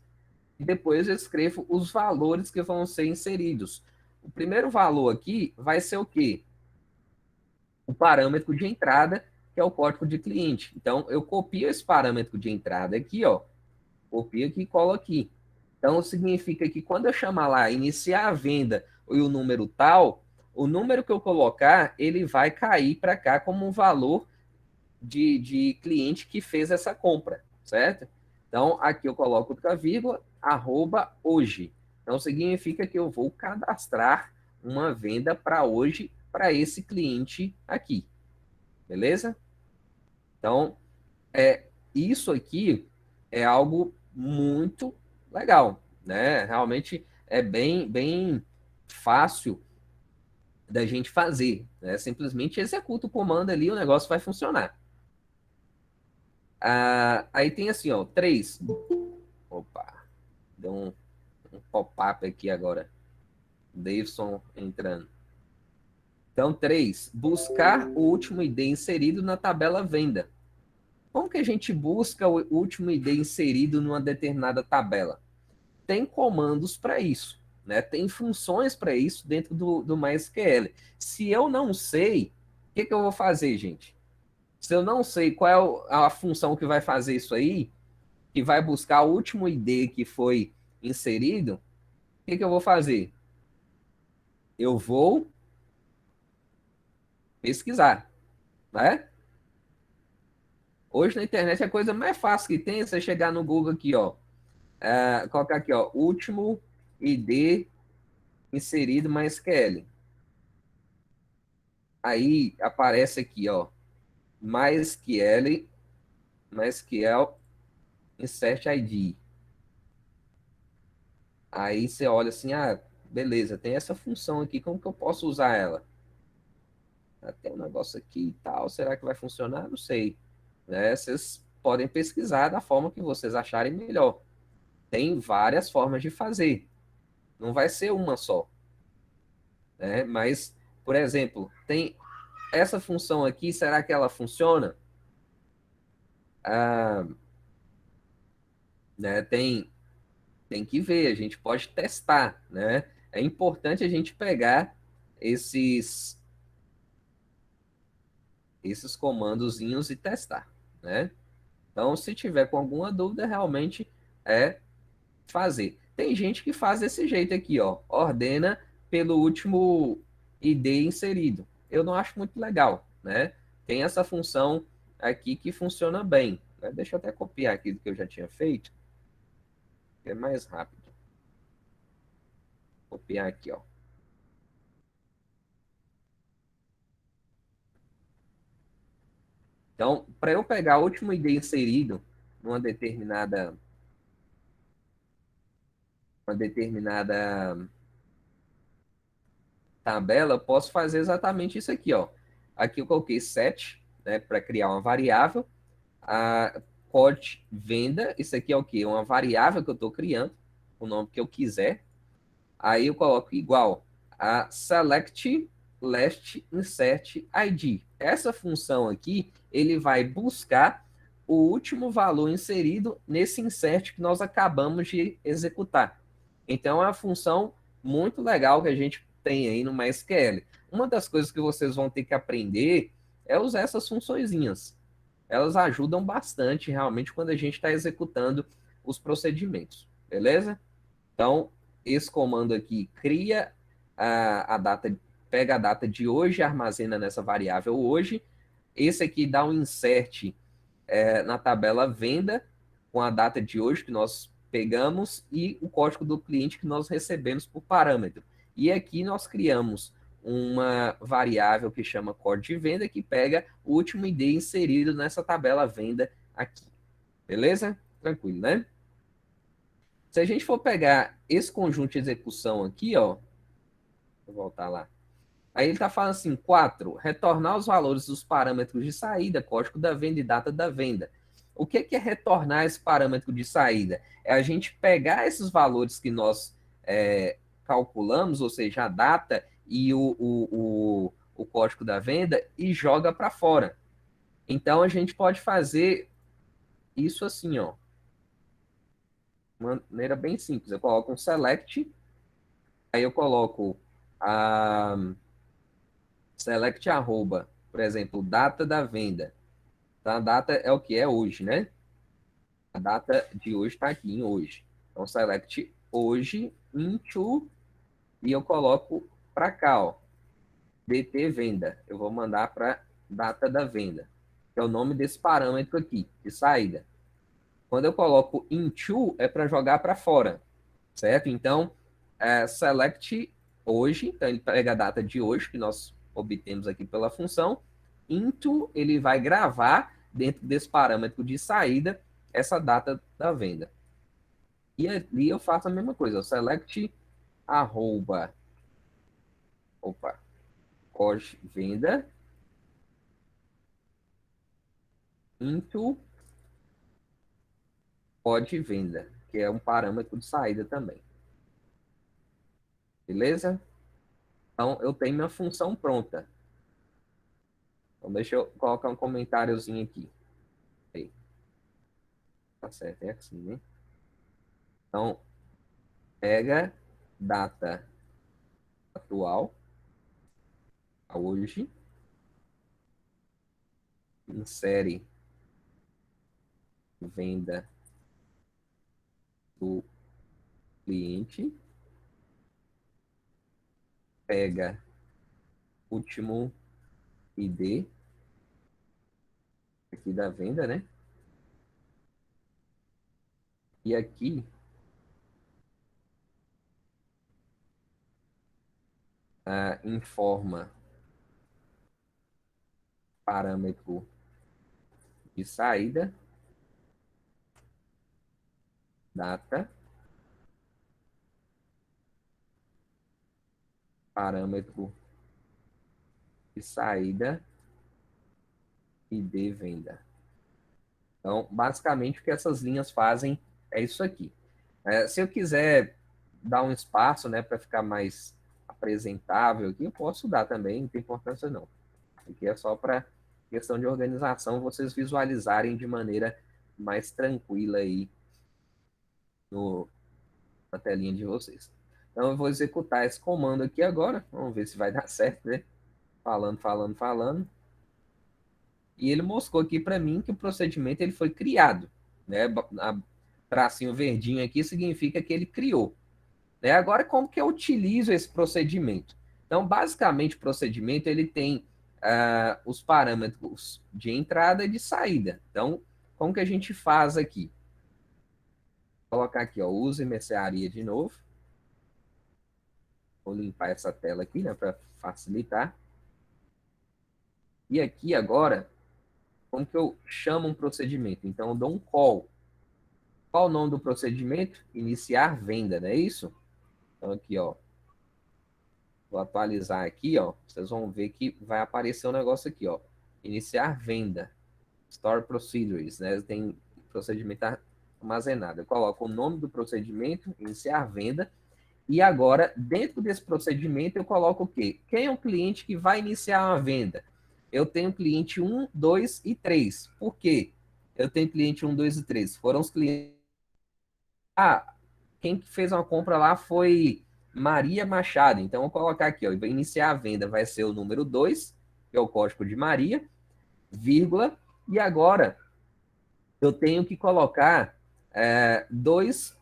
E depois eu escrevo os valores que vão ser inseridos. O primeiro valor aqui vai ser o quê? O parâmetro de entrada, que é o código de cliente. Então, eu copio esse parâmetro de entrada aqui, ó, copio aqui e colo aqui. Então, significa que quando eu chamar lá, iniciar a venda e o número tal, o número que eu colocar, ele vai cair para cá como um valor de cliente que fez essa compra, certo? Então, aqui eu coloco outra vírgula, arroba hoje. Então, significa que eu vou cadastrar uma venda para hoje, para esse cliente aqui. Beleza? Então, isso aqui é algo muito legal, né? Realmente é bem fácil da gente fazer, né? Simplesmente executa o comando ali, o negócio vai funcionar. Aí tem assim, ó, 3. Opa, deu um pop-up aqui agora. Davidson entrando. Então, 3. Buscar o último ID inserido na tabela venda. Como que a gente busca o último ID inserido numa determinada tabela? Tem comandos para isso, né? Tem funções para isso dentro do MySQL. Se eu não sei, o que eu vou fazer, gente? Se eu não sei qual é a função que vai fazer isso aí, que vai buscar o último ID que foi inserido, o que eu vou fazer? Eu vou pesquisar, né? Hoje na internet a coisa mais fácil que tem é você chegar no Google aqui, ó, colocar aqui, ó, último ID inserido MySQL. Aí aparece aqui, ó, MySQL Insert ID. Aí você olha assim, beleza, tem essa função aqui, como que eu posso usar ela? Tem um negócio aqui e tal, será que vai funcionar? Não sei. Né? Vocês podem pesquisar da forma que vocês acharem melhor. Tem várias formas de fazer. Não vai ser uma só. Né? Mas, por exemplo, tem essa função aqui, será que ela funciona? Ah, né? Tem que ver, a gente pode testar, né? É importante a gente pegar esses comandozinhos e testar, né? Então, se tiver com alguma dúvida, realmente é fazer. Tem gente que faz desse jeito aqui, ó, ordena pelo último ID inserido. Eu não acho muito legal, né? Tem essa função aqui que funciona bem, né? Deixa eu até copiar aqui do que eu já tinha feito, que é mais rápido. Copiar aqui, ó. Então, para eu pegar o último ID inserido numa determinada tabela, eu posso fazer exatamente isso aqui, ó. Aqui eu coloquei set, né, para criar uma variável. A code venda, isso aqui é o quê? Uma variável que eu estou criando, o nome que eu quiser. Aí eu coloco igual a select last insert ID. Essa função aqui, ele vai buscar o último valor inserido nesse insert que nós acabamos de executar. Então, é uma função muito legal que a gente tem aí no MySQL. Uma das coisas que vocês vão ter que aprender é usar essas funçõezinhas. Elas ajudam bastante realmente quando a gente está executando os procedimentos, beleza? Então, esse comando aqui cria a data, pega a data de hoje, armazena nessa variável hoje. Esse aqui dá um insert na tabela venda com a data de hoje que nós pegamos e o código do cliente que nós recebemos por parâmetro. E aqui nós criamos uma variável que chama código de venda que pega o último ID inserido nessa tabela venda aqui. Beleza? Tranquilo, né? Se a gente for pegar esse conjunto de execução aqui, ó, vou voltar lá. Aí ele está falando assim, 4, retornar os valores dos parâmetros de saída, código da venda e data da venda. O que é retornar esse parâmetro de saída? É a gente pegar esses valores que nós calculamos, ou seja, a data e o código da venda, e joga para fora. Então, a gente pode fazer isso assim, ó, de maneira bem simples. Eu coloco um select, aí eu coloco a select arroba, por exemplo, data da venda. Então, a data é o que é hoje, né? A data de hoje está aqui em hoje. Então, select hoje into e eu coloco para cá, ó, DT venda. Eu vou mandar para data da venda, que é o nome desse parâmetro aqui, de saída. Quando eu coloco into, é para jogar para fora, certo? Então, select hoje, então ele pega a data de hoje, que nós obtemos aqui pela função, into, ele vai gravar dentro desse parâmetro de saída essa data da venda. E ali eu faço a mesma coisa, select arroba, opa, cos venda, into pod venda, que é um parâmetro de saída também. Beleza? Então, eu tenho minha função pronta. Então, deixa eu colocar um comentáriozinho aqui. Aí. Tá certo, é assim, né? Então, pega data atual, hoje, insere venda do cliente, pega último ID aqui da venda, né? E aqui informa parâmetro de saída, data, parâmetro de saída e de venda. Então, basicamente, o que essas linhas fazem é isso aqui. Se eu quiser dar um espaço, né, para ficar mais apresentável aqui, eu posso dar também, não tem importância não. Aqui é só para questão de organização, vocês visualizarem de maneira mais tranquila aí na telinha de vocês. Então, eu vou executar esse comando aqui agora. Vamos ver se vai dar certo, né? Falando, falando, falando. E ele mostrou aqui para mim que o procedimento ele foi criado, né? A tracinho verdinho aqui significa que ele criou. Né? Agora, como que eu utilizo esse procedimento? Então, basicamente, o procedimento ele tem os parâmetros de entrada e de saída. Então, como que a gente faz aqui? Vou colocar aqui, ó, use mercearia de novo. Vou limpar essa tela aqui, né, para facilitar. E aqui agora, como que eu chamo um procedimento? Então, eu dou um call. Qual o nome do procedimento? Iniciar venda, não é isso? Então, aqui, ó. Vou atualizar aqui, ó. Vocês vão ver que vai aparecer um negócio aqui, ó. Iniciar venda. Store procedures, né? Tem procedimento armazenado. Eu coloco o nome do procedimento, iniciar venda. E agora, dentro desse procedimento, eu coloco o quê? Quem é o cliente que vai iniciar uma venda? Eu tenho cliente 1, 2 e 3. Por quê? Eu tenho cliente 1, 2 e 3. Foram os clientes. Ah, quem fez uma compra lá foi Maria Machado. Então, eu vou colocar aqui, ó, iniciar a venda vai ser o número 2, que é o código de Maria, vírgula, e agora eu tenho que colocar dois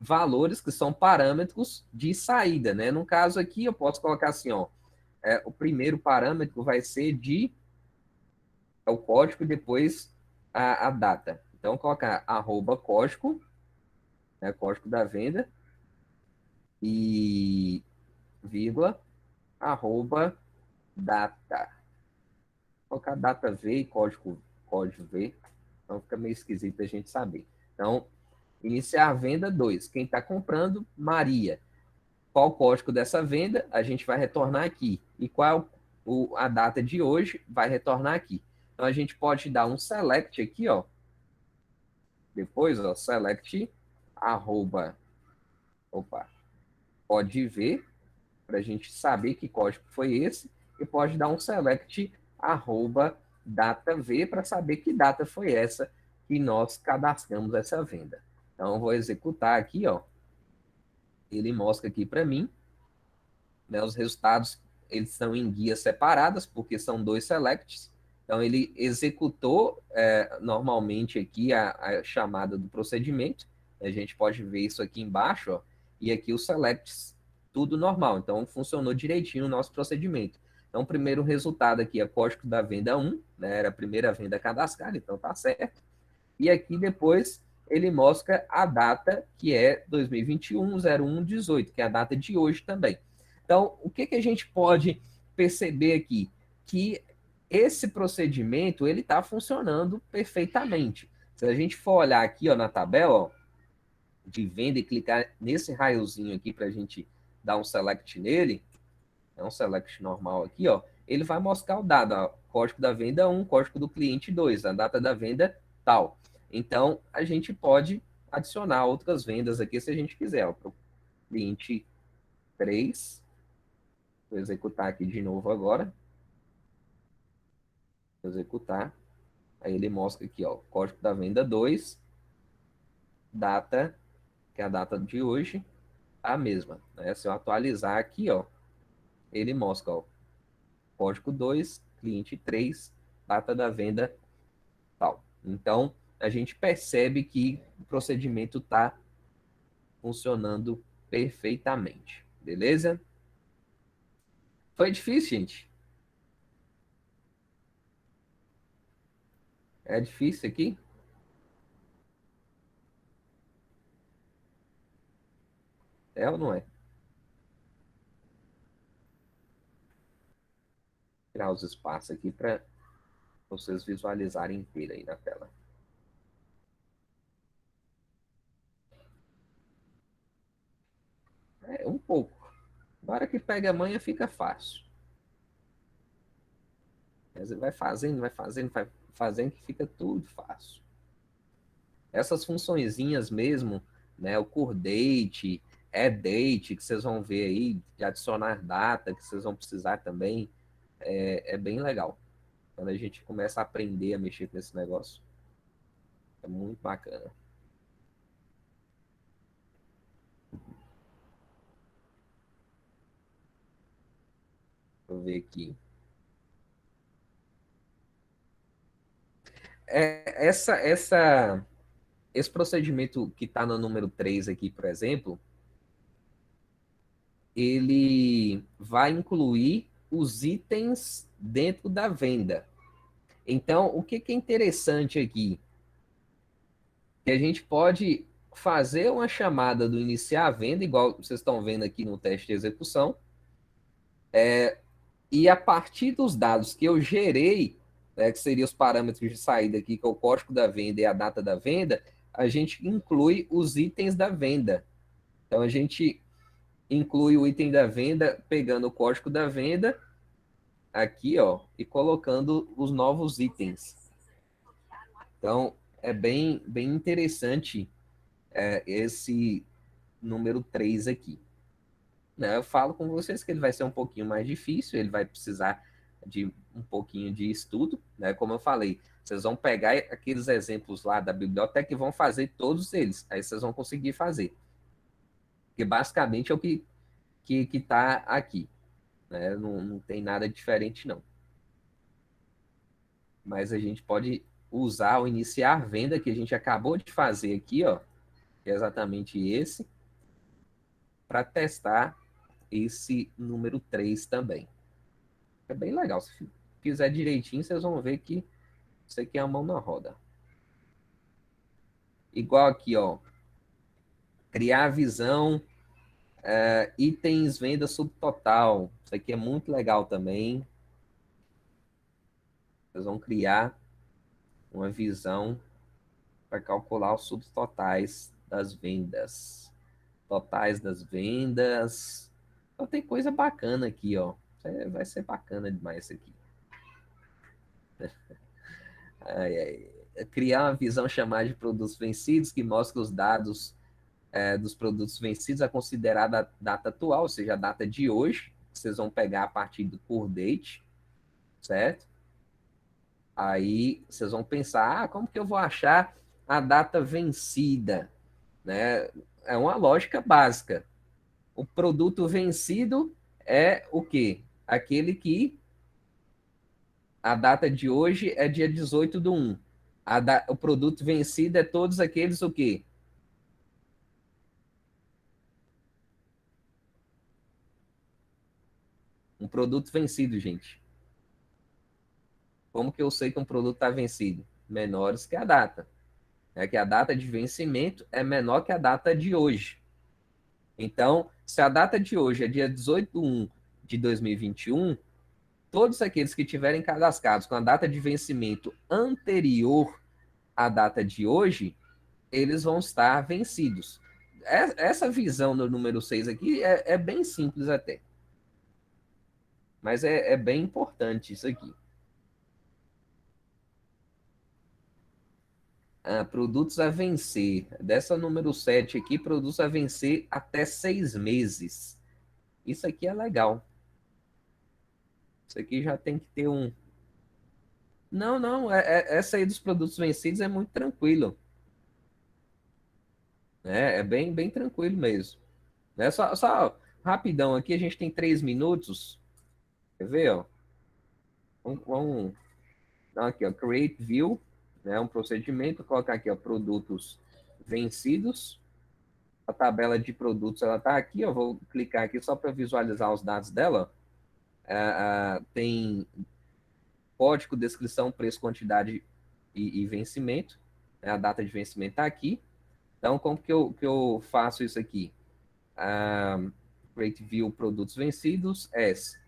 valores que são parâmetros de saída, né? No caso aqui, eu posso colocar assim, ó, o primeiro parâmetro vai ser o código e depois a data. Então, colocar arroba código, né, código da venda, e vírgula, arroba data. Vou colocar data V e código V, então fica meio esquisito a gente saber. Então, iniciar a venda 2. Quem está comprando, Maria. Qual o código dessa venda? A gente vai retornar aqui. E qual a data de hoje? Vai retornar aqui. Então, a gente pode dar um select aqui, ó. Depois, ó, select, arroba, opa, pode ver, para a gente saber que código foi esse. E pode dar um select, arroba, data V, para saber que data foi essa que nós cadastramos essa venda. Então, eu vou executar aqui, ó. Ele mostra aqui para mim, né, os resultados eles estão em guias separadas, porque são dois selects. Então, ele executou normalmente aqui a chamada do procedimento. A gente pode ver isso aqui embaixo, ó, e aqui os selects, tudo normal. Então, funcionou direitinho o nosso procedimento. Então, o primeiro resultado aqui é código da venda 1, né, era a primeira venda cadastrada, então tá certo. E aqui depois ele mostra a data, que é 2021-01-18, que é a data de hoje também. Então, o que, que a gente pode perceber aqui? Que esse procedimento ele está funcionando perfeitamente. Se a gente for olhar aqui ó, na tabela ó, de venda e clicar nesse raiozinho aqui para a gente dar um select nele, é um select normal aqui, ó, ele vai mostrar o dado, ó, código da venda 1, código do cliente 2, a data da venda tal. Então, a gente pode adicionar outras vendas aqui se a gente quiser. Para o cliente 3, vou executar aqui de novo agora. Vou executar. Aí ele mostra aqui, ó, código da venda 2, data, que é a data de hoje, a mesma. Né? Se eu atualizar aqui, ó, ele mostra, ó, código 2, cliente 3, data da venda tal. Então, a gente percebe que o procedimento está funcionando perfeitamente. Beleza? Foi difícil, gente? É difícil aqui? É ou não é? Tirar os espaços aqui para vocês visualizarem inteiro aí na tela. É um pouco. Na hora que pega a manha, fica fácil. Você vai fazendo, vai fazendo que fica tudo fácil. Essas funçõezinhas mesmo, né, o CoreDate, AddDate, que vocês vão ver aí, de adicionar data, que vocês vão precisar também, é bem legal. Quando a gente começa a aprender a mexer com esse negócio, é muito bacana. Vou ver aqui. Esse procedimento que está no número 3 aqui, por exemplo, ele vai incluir os itens dentro da venda. Então, o que, que é interessante aqui? Que a gente pode fazer uma chamada do iniciar a venda, igual vocês estão vendo aqui no teste de execução, e a partir dos dados que eu gerei, né, que seriam os parâmetros de saída aqui, que é o código da venda e a data da venda, a gente inclui os itens da venda. Então, a gente inclui o item da venda pegando o código da venda aqui, ó, e colocando os novos itens. Então, é bem interessante esse número 3 aqui. Né? Eu falo com vocês que ele vai ser um pouquinho mais difícil, ele vai precisar de um pouquinho de estudo, né? Como eu falei, vocês vão pegar aqueles exemplos lá da biblioteca e vão fazer todos eles, aí vocês vão conseguir fazer. Porque basicamente é o que está aqui, né? Não tem nada diferente, não. Mas a gente pode usar o iniciar venda que a gente acabou de fazer aqui, ó, que é exatamente esse, para testar esse número 3 também. É bem legal. Se fizer direitinho, vocês vão ver que isso aqui é a mão na roda. Igual aqui, ó. Criar a visão, itens, venda subtotal. Isso aqui é muito legal também. Vocês vão criar uma visão para calcular os subtotais das vendas. Totais das vendas. Então tem coisa bacana aqui, ó. Vai ser bacana demais isso aqui. Ai, ai. Criar uma visão chamada de produtos vencidos, que mostra os dados dos produtos vencidos a considerar a data atual, ou seja, a data de hoje. Vocês vão pegar a partir do por date, certo? Aí vocês vão pensar, como que eu vou achar a data vencida? Né? É uma lógica básica. O produto vencido é o quê? Aquele que a data de hoje é dia 18/1. O produto vencido é todos aqueles o quê? Um produto vencido, gente. Como que eu sei que um produto está vencido? Menores que a data. É que a data de vencimento é menor que a data de hoje. Então, se a data de hoje é dia 18/1 de 2021, todos aqueles que tiverem cadastrados com a data de vencimento anterior à data de hoje, eles vão estar vencidos. Essa visão do número 6 aqui é bem simples até, mas é bem importante isso aqui. Produtos a vencer. Dessa número 7 aqui, produtos a vencer até 6 meses. Isso aqui é legal. Isso aqui já tem que ter um. Não, não, essa aí dos produtos vencidos é muito tranquilo. Né? É bem, bem tranquilo mesmo. Né? Só rapidão aqui, a gente tem 3 minutos. Quer ver, ó? Vamos dar aqui, ó, Create View, né? Um procedimento, colocar aqui, ó, produtos vencidos. A tabela de produtos, ela tá aqui, eu vou clicar aqui só para visualizar os dados dela. Tem código, descrição, preço, quantidade e vencimento. Né? A data de vencimento está aqui. Então, como que eu faço isso aqui? Create View Produtos Vencidos, S.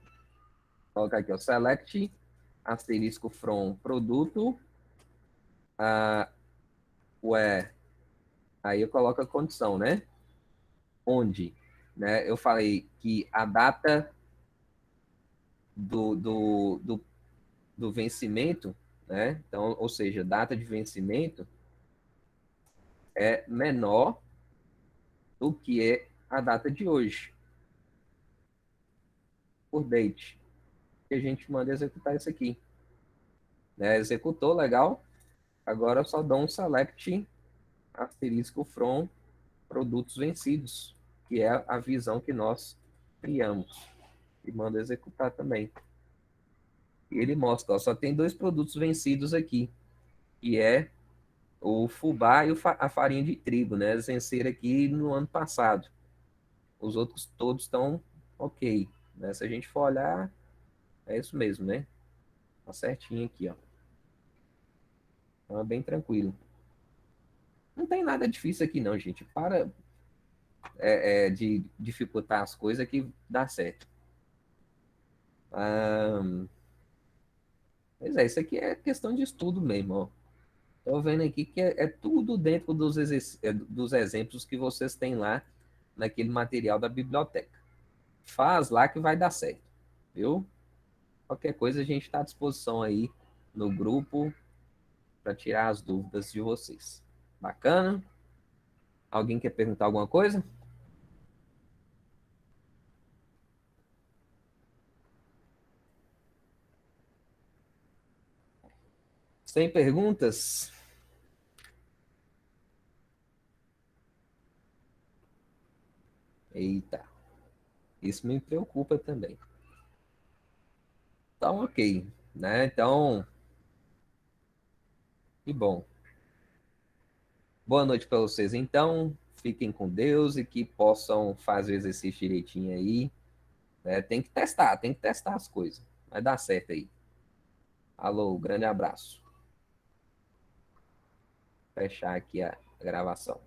Colocar aqui, ó, Select, asterisco from produto, where. Aí eu coloco a condição, né? Onde, né? Eu falei que a data do, do, do, do vencimento, né? Então, ou seja, data de vencimento é menor do que é a data de hoje, por date. E a gente manda executar isso aqui. Né? Executou, legal. Agora eu só dou um select asterisco from produtos vencidos, que é a visão que nós criamos. E manda executar também. E ele mostra, ó, só tem 2 produtos vencidos aqui, que é o fubá e a farinha de trigo, né? Eles venceram aqui no ano passado. Os outros todos estão ok. Né? Se a gente for olhar, é isso mesmo, né? Tá certinho aqui, ó. Então é bem tranquilo. Não tem nada difícil aqui não, gente. Para de dificultar as coisas que dá certo. Pois é, isso aqui é questão de estudo mesmo, ó. Tô vendo aqui que é tudo dentro dos exemplos que vocês têm lá naquele material da biblioteca. Faz lá que vai dar certo, viu? Qualquer coisa a gente está à disposição aí no grupo para tirar as dúvidas de vocês. Bacana? Alguém quer perguntar alguma coisa? Sem perguntas? Eita, isso me preocupa também. Então, ok, né? Então, que bom. Boa noite para vocês, então. fiquem com Deus e que possam fazer o exercício direitinho aí. Tem que testar as coisas. Vai dar certo aí. Alô, grande abraço. Fechar aqui a gravação.